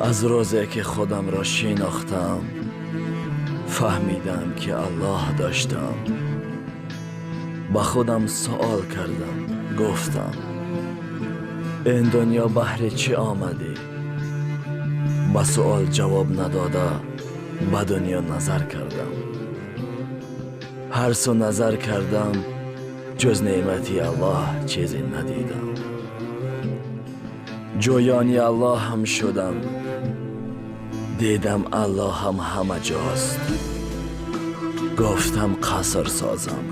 از روزی که خودم را شناختم فهمیدم که الله داشتم. با خودم سوال کردم، گفتم این دنیا بهر چی آمدی؟ با سوال جواب نداده به دنیا نظر کردم. هر سو نظر کردم جز نعمتی الله چیزی ندیدم. جویانی الله هم شدم، دیدم الله هم همه جاست. گفتم قصر سازم،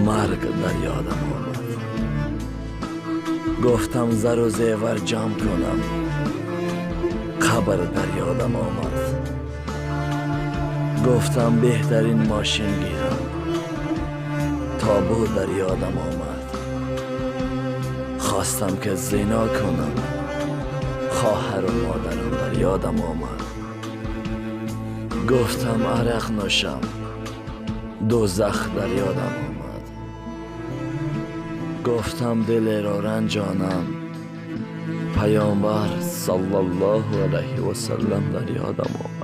مرگ در یادم آمد. گفتم زر و زیور جمع کنم، قبر در یادم آمد. گفتم بهترین ماشین گیرم، تابوت در یادم آمد. خواستم که زنا کنم، خواهر و مادرم در یادم آمد. گفتم عرق نوشم، دوزخ در یادم آمد. گفتم دل را رنجانم، پیامبر صلی الله علیه و سلم در یادم آمد.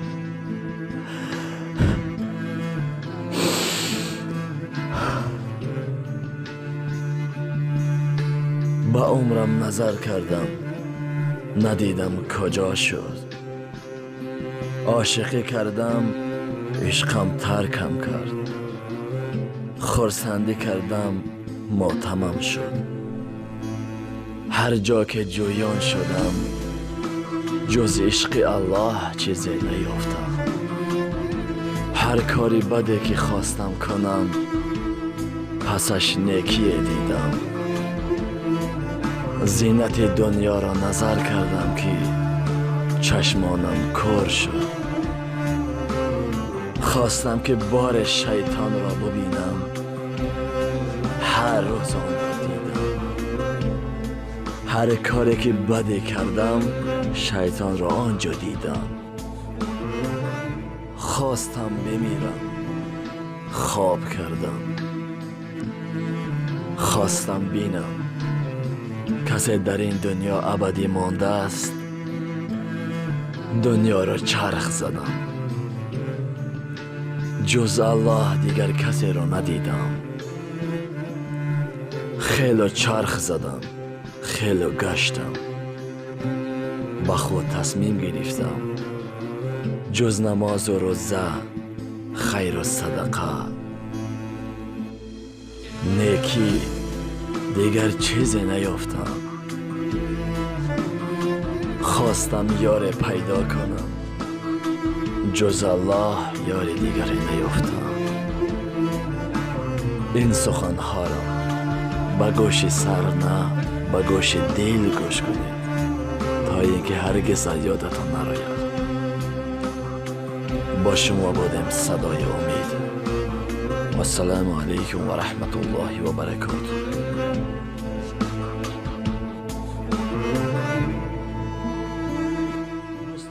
با عمرم نظر کردم، ندیدم کجا شد. عاشقی کردم، عشقم ترکم کرد. خرسندی کردم، ماتمم شد. هر جا که جویان شدم جز عشق الله چیزی نیافتم. هر کاری بده که خواستم کنم پسش نیکی دیدم. زینت دنیا را نظر کردم که چشمانم کور شد. خواستم که بار شیطان را ببینم، هر روز آن را دیدم. هر کاری که بده کردم شیطان را آنجا دیدم. خواستم بمیرم، خواب کردم. خواستم بینم کسی در این دنیا ابدی مانده است. دنیا را چرخ زدم، جز الله دیگر کسی را ندیدم. خیلی چرخ زدم، خیلی گشتم. با خود تصمیم گرفتم جز نماز و روزه، خیر و صدقه، نیکی دیگر چیزی نیافتم. خواستم یار پیدا کنم، جز الله یار دیگری نیافتم. این سخنها را با گوش سر نه با گوش دل گوش کنید تا اینکه هرگز یادتان نراید. با شما بودم صدای امید. و السلام علیکم و رحمت الله و برکاته.